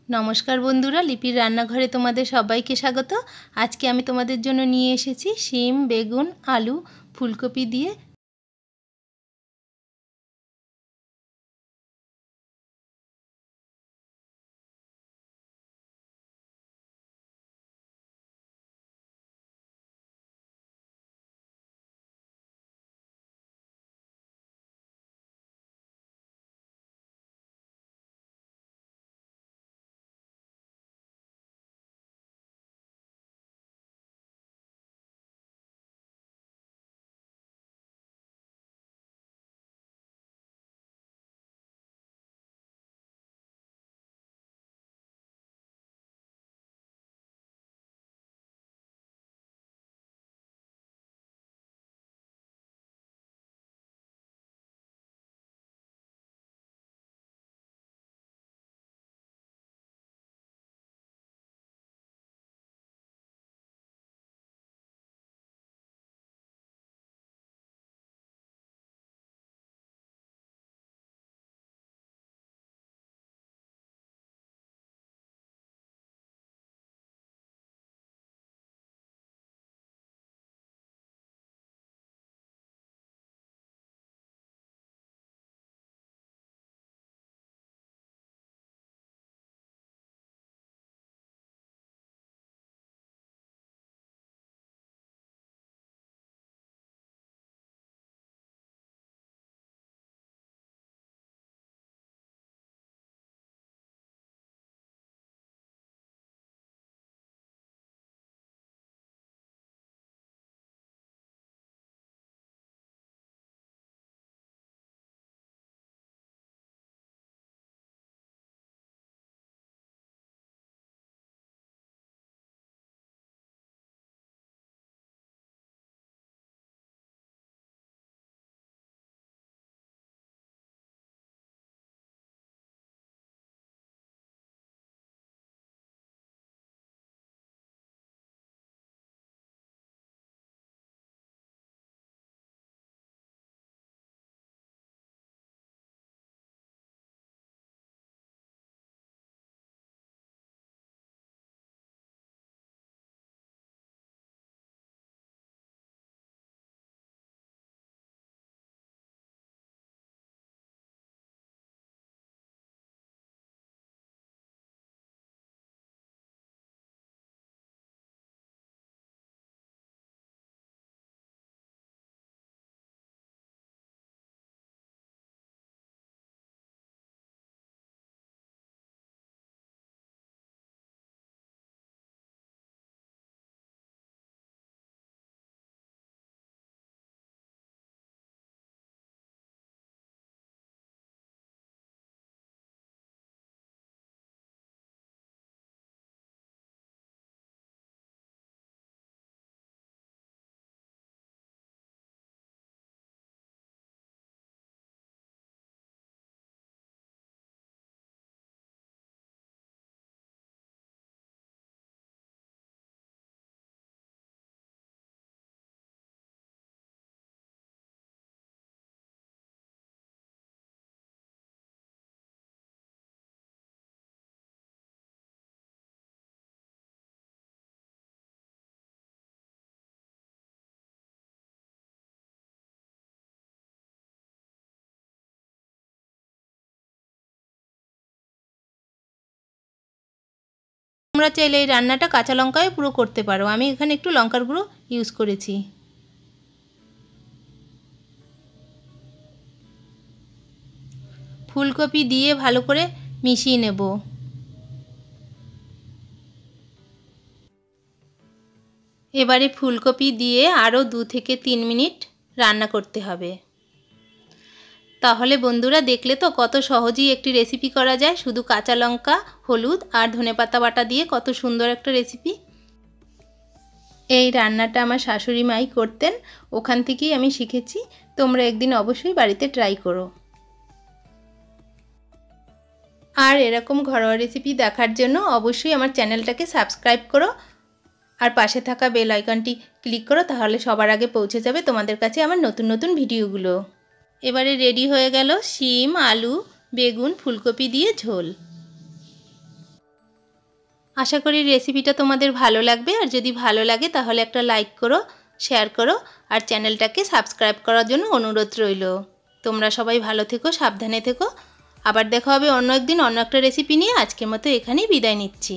নমস্কার বন্ধুরা, লিপির রান্নাঘরে তোমাদের সবাইকে স্বাগত। আজকে আমি তোমাদের জন্য নিয়ে এসেছি শিম, বেগুন, আলু, ফুলকপি দিয়ে তোমরা চাইলে এই রান্নাটা কাঁচা লঙ্কায় পুরো করতে পারো। আমি এখানে একটু লঙ্কার গুঁড়ো ইউজ করেছি। ফুলকপি দিয়ে ভালো করে মিশিয়ে নেব। এবারে ফুলকপি দিয়ে আরও 2 থেকে 3 মিনিট রান্না করতে হবে। তাহলে বন্ধুরা দেখলে তো কত সহজেই একটি রেসিপি করা যায়, শুধু কাঁচা লঙ্কা, হলুদ আর ধনেপাতা বাটা দিয়ে কত সুন্দর একটা রেসিপি। এই রান্নাটা আমার শাশুড়ি মাই করতেন, ওখান থেকেই আমি শিখেছি। তোমরা একদিন অবশ্যই বাড়িতে ট্রাই করো। আর এরকম ঘরোয়া রেসিপি দেখার জন্য অবশ্যই আমার চ্যানেলটাকে সাবস্ক্রাইব করো আর পাশে থাকা বেল আইকনটি ক্লিক করো, তাহলে সবার আগে পৌঁছে যাবে তোমাদের কাছে আমার নতুন নতুন ভিডিওগুলো। এবারে রেডি হয়ে গেল শিম, আলু, বেগুন, ফুলকপি দিয়ে ঝোল। আশা করি রেসিপিটা তোমাদের ভালো লাগবে, আর যদি ভালো লাগে তাহলে একটা লাইক করো, শেয়ার করো, আর চ্যানেলটাকে সাবস্ক্রাইব করার জন্য অনুরোধ রইল। তোমরা সবাই ভালো থেকো, সাবধানে থেকো। আবার দেখা হবে অন্য একদিন অন্য একটা রেসিপি নিয়ে। আজকের মতো এখানেই বিদায় নিচ্ছি।